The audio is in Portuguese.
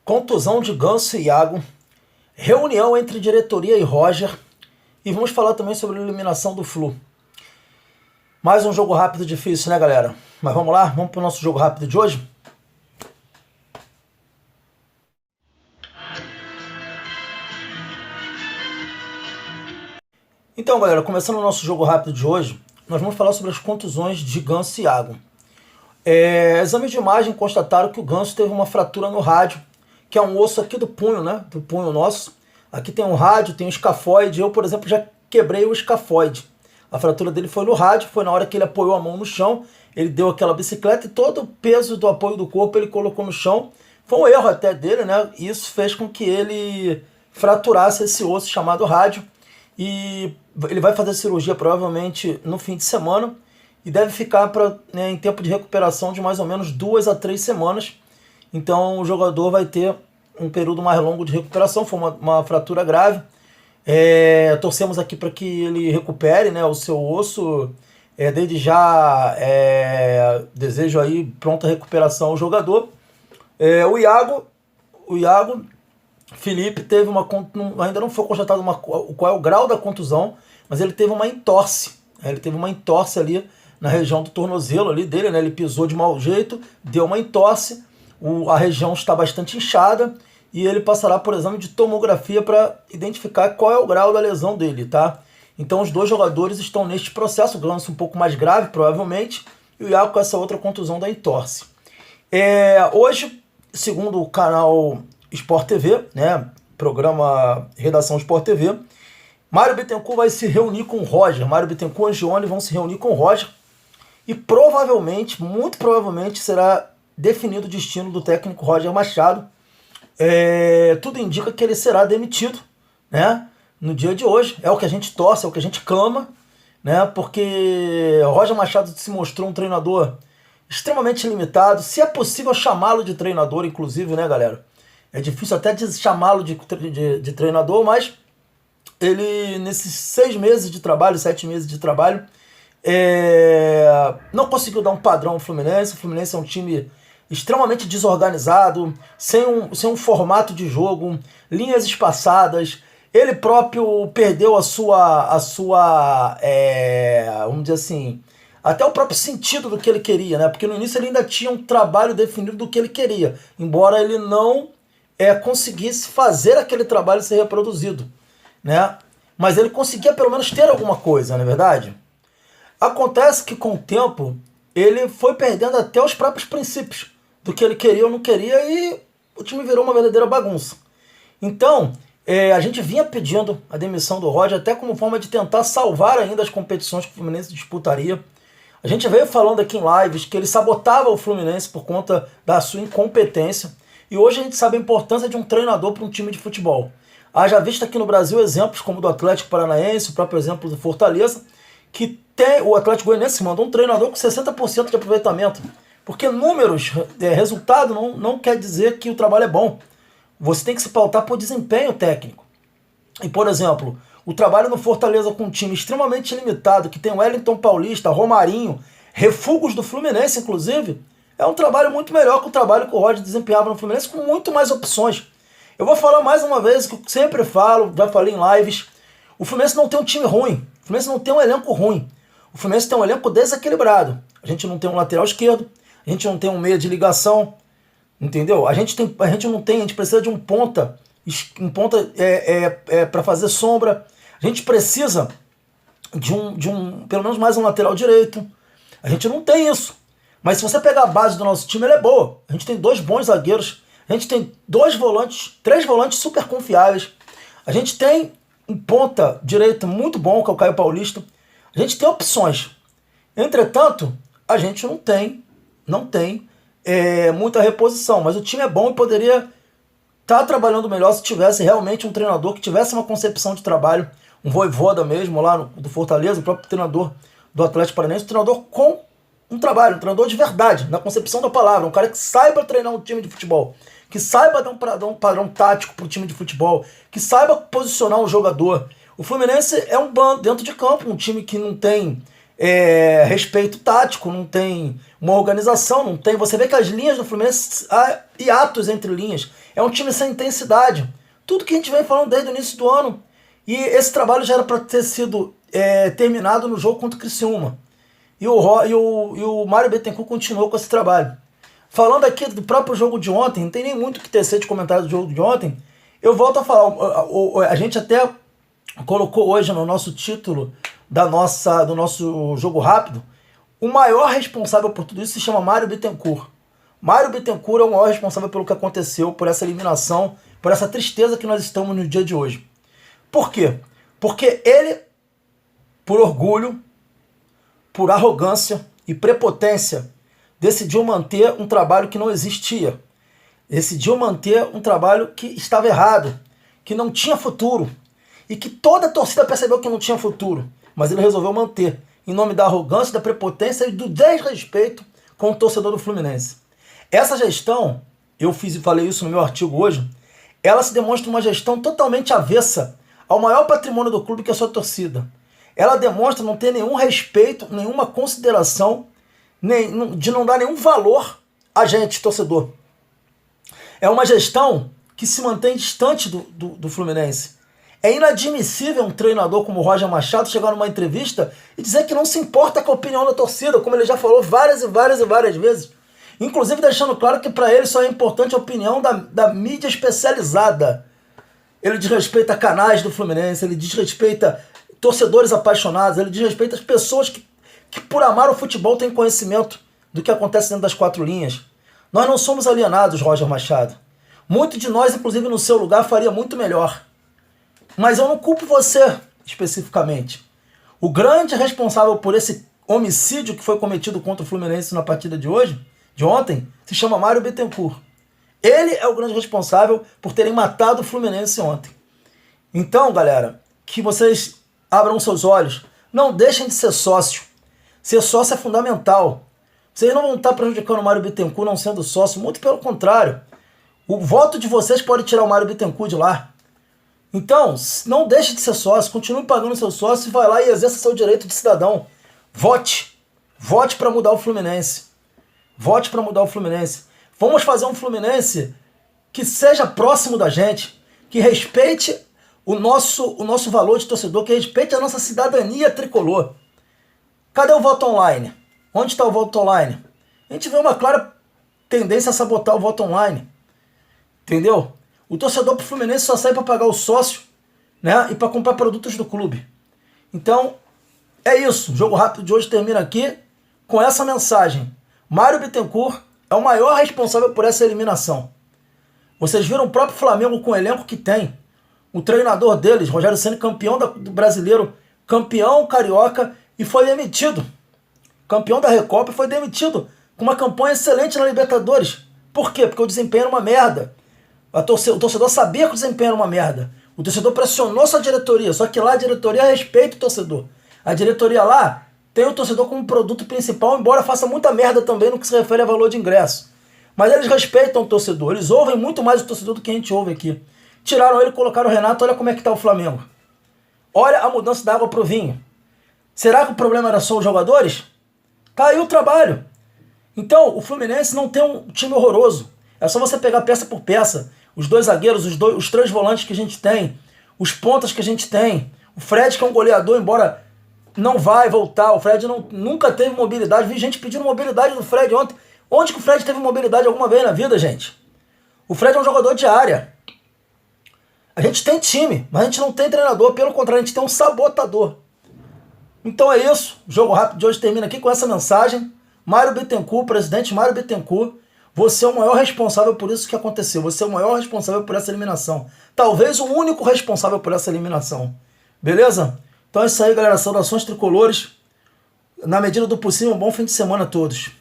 Contusão de Ganso e Iago, reunião entre diretoria e Roger, e vamos falar também sobre a eliminação do Flu. Mais um jogo rápido difícil, né, galera? Mas vamos lá, vamos para o nosso jogo rápido de hoje? Então, galera, começando o nosso jogo rápido de hoje, nós vamos falar sobre as contusões de Ganso e Iago. Exames de imagem constataram que o Ganso teve uma fratura no rádio, que é um osso aqui do punho, né? Do punho nosso. Aqui tem um rádio, tem um escafoide. Eu, por exemplo, já quebrei o escafoide. A fratura dele foi no rádio, foi na hora que ele apoiou a mão no chão, ele deu aquela bicicleta e todo o peso do apoio do corpo ele colocou no chão. Foi um erro até dele, né? E isso fez com que ele fraturasse esse osso chamado rádio. E ele vai fazer cirurgia provavelmente no fim de semana e deve ficar em tempo de recuperação de mais ou menos 2 a 3 semanas. Então o jogador vai ter um período mais longo de recuperação, foi uma fratura grave. Torcemos aqui para que ele recupere, né, o seu osso. Desde já desejo aí pronta recuperação ao jogador. O Iago Felipe teve ainda não foi constatado qual é o grau da contusão, mas ele teve uma entorse. Ele teve uma entorse ali na região do tornozelo ali dele, né? Ele pisou de mau jeito, deu uma entorse, a região está bastante inchada e ele passará por exame de tomografia para identificar qual é o grau da lesão dele, tá? Então os dois jogadores estão neste processo, o Ganso um pouco mais grave, provavelmente, e o Iago com essa outra contusão da entorse. Hoje, segundo o canal Sport TV, né, programa Redação Sport TV, Mário Bittencourt vai se reunir com o Roger. Mário Bittencourt e Angione vão se reunir com o Roger e provavelmente, muito provavelmente, será definido o destino do técnico Roger Machado. Tudo indica que ele será demitido, né, no dia de hoje. É o que a gente torce, é o que a gente clama, né, porque o Roger Machado se mostrou um treinador extremamente limitado. Se é possível chamá-lo de treinador, inclusive, né, galera? É difícil até de chamá-lo de treinador, mas ele, nesses 6 meses de trabalho, 7 meses de trabalho, não conseguiu dar um padrão ao Fluminense. O Fluminense é um time extremamente desorganizado, sem um formato de jogo, linhas espaçadas. Ele próprio perdeu a sua vamos dizer assim, até o próprio sentido do que ele queria, né? Porque no início ele ainda tinha um trabalho definido do que ele queria, embora ele não conseguisse fazer aquele trabalho ser reproduzido, né? Mas ele conseguia pelo menos ter alguma coisa, não é verdade? Acontece que com o tempo ele foi perdendo até os próprios princípios do que ele queria ou não queria e o time virou uma verdadeira bagunça. Então, a gente vinha pedindo a demissão do Roger até como forma de tentar salvar ainda as competições que o Fluminense disputaria. A gente veio falando aqui em lives que ele sabotava o Fluminense por conta da sua incompetência. E hoje a gente sabe a importância de um treinador para um time de futebol. Haja vista aqui no Brasil exemplos como o do Atlético Paranaense, o próprio exemplo do Fortaleza, que tem o Atlético Goianiense mandou um treinador com 60% de aproveitamento. Porque números, resultado, não quer dizer que o trabalho é bom. Você tem que se pautar por desempenho técnico. E, por exemplo, o trabalho no Fortaleza com um time extremamente limitado, que tem o Wellington Paulista, Romarinho, refugos do Fluminense, inclusive, é um trabalho muito melhor que o trabalho que o Roger desempenhava no Fluminense, com muito mais opções. Eu vou falar mais uma vez, que eu sempre falo, já falei em lives, o Fluminense não tem um time ruim, o Fluminense não tem um elenco ruim, o Fluminense tem um elenco desequilibrado. A gente não tem um lateral esquerdo, a gente não tem um meia de ligação, entendeu? A gente precisa de um ponta para fazer sombra, a gente precisa de pelo menos mais um lateral direito, a gente não tem isso. Mas se você pegar a base do nosso time, ela é boa. A gente tem 2 bons zagueiros, a gente tem 3 volantes super confiáveis, a gente tem um ponta direito muito bom, que é o Caio Paulista, a gente tem opções. Entretanto, a gente não tem muita reposição, mas o time é bom e poderia estar trabalhando melhor se tivesse realmente um treinador que tivesse uma concepção de trabalho, um Vojvoda mesmo lá do Fortaleza, o próprio treinador do Atlético Paranaense, um treinador com um treinador de verdade, na concepção da palavra, um cara que saiba treinar um time de futebol, que saiba dar um padrão tático para o time de futebol, que saiba posicionar um jogador. O Fluminense é um bando dentro de campo, um time que não tem respeito tático, não tem uma organização, não tem. Você vê que as linhas do Fluminense há hiatos entre linhas. É um time sem intensidade. Tudo que a gente vem falando desde o início do ano. E esse trabalho já era para ter sido terminado no jogo contra o Criciúma. E o Mário Bittencourt continuou com esse trabalho. Falando aqui do próprio jogo de ontem, não tem nem muito o que tecer de comentário do jogo de ontem. Eu volto a falar, a gente até colocou hoje no nosso título do nosso jogo rápido, o maior responsável por tudo isso se chama Mário Bittencourt. Mário Bittencourt é o maior responsável pelo que aconteceu, por essa eliminação, por essa tristeza que nós estamos no dia de hoje. Por quê? Porque ele, por orgulho, por arrogância e prepotência, decidiu manter um trabalho que não existia. Decidiu manter um trabalho que estava errado, que não tinha futuro, e que toda a torcida percebeu que não tinha futuro, mas ele resolveu manter, em nome da arrogância, da prepotência e do desrespeito com o torcedor do Fluminense. Essa gestão, eu fiz e falei isso no meu artigo hoje, ela se demonstra uma gestão totalmente avessa ao maior patrimônio do clube, que é a sua torcida. Ela demonstra não ter nenhum respeito, nenhuma consideração, de não dar nenhum valor a gente, torcedor. É uma gestão que se mantém distante do Fluminense. É inadmissível um treinador como o Roger Machado chegar numa entrevista e dizer que não se importa com a opinião da torcida, como ele já falou várias vezes. Inclusive deixando claro que para ele só é importante a opinião da mídia especializada. Ele desrespeita canais do Fluminense, ele desrespeita torcedores apaixonados, ele desrespeita as pessoas que por amar o futebol têm conhecimento do que acontece dentro das quatro linhas. Nós não somos alienados, Roger Machado. Muito de nós, inclusive no seu lugar, faria muito melhor. Mas eu não culpo você especificamente. O grande responsável por esse homicídio que foi cometido contra o Fluminense na partida de ontem, se chama Mário Bittencourt. Ele é o grande responsável por terem matado o Fluminense ontem. Então, galera, que vocês abram seus olhos. Não deixem de ser sócio. Ser sócio é fundamental. Vocês não vão estar prejudicando o Mário Bittencourt não sendo sócio, muito pelo contrário. O voto de vocês pode tirar o Mário Bittencourt de lá. Então, não deixe de ser sócio, continue pagando seu sócio e vai lá e exerça seu direito de cidadão. Vote. Vote para mudar o Fluminense. Vote para mudar o Fluminense. Vamos fazer um Fluminense que seja próximo da gente, que respeite o nosso valor de torcedor, que respeite a nossa cidadania tricolor. Cadê o voto online? Onde está o voto online? A gente vê uma clara tendência a sabotar o voto online. Entendeu? O torcedor pro Fluminense só sai para pagar o sócio, né, e para comprar produtos do clube. Então, é isso. O Jogo Rápido de hoje termina aqui com essa mensagem. Mário Bittencourt é o maior responsável por essa eliminação. Vocês viram o próprio Flamengo com o elenco que tem. O treinador deles, Rogério Ceni, campeão do Brasileiro, campeão carioca, e foi demitido. Campeão da Recopa e foi demitido com uma campanha excelente na Libertadores. Por quê? Porque o desempenho era uma merda. O torcedor sabia que o desempenho era uma merda. O torcedor pressionou sua diretoria, só que lá a diretoria respeita o torcedor. A diretoria lá tem o torcedor como produto principal, embora faça muita merda também no que se refere a valor de ingresso. Mas eles respeitam o torcedor, eles ouvem muito mais o torcedor do que a gente ouve aqui. Tiraram ele, colocaram o Renato, olha como é que tá o Flamengo. Olha a mudança da água pro vinho. Será que o problema era só os jogadores? Tá aí o trabalho. Então, o Fluminense não tem um time horroroso. É só você pegar peça por peça. Os dois zagueiros, os três volantes que a gente tem, os pontas que a gente tem. O Fred, que é um goleador, embora não vai voltar. O Fred nunca teve mobilidade. Vi gente pedindo mobilidade do Fred ontem. Onde que o Fred teve mobilidade alguma vez na vida, gente? O Fred é um jogador de área. A gente tem time, mas a gente não tem treinador. Pelo contrário, a gente tem um sabotador. Então é isso. O Jogo Rápido de hoje termina aqui com essa mensagem. Mário Bittencourt, presidente Mário Bittencourt, você é o maior responsável por isso que aconteceu. Você é o maior responsável por essa eliminação. Talvez o único responsável por essa eliminação. Beleza? Então é isso aí, galera. Saudações tricolores. Na medida do possível, um bom fim de semana a todos.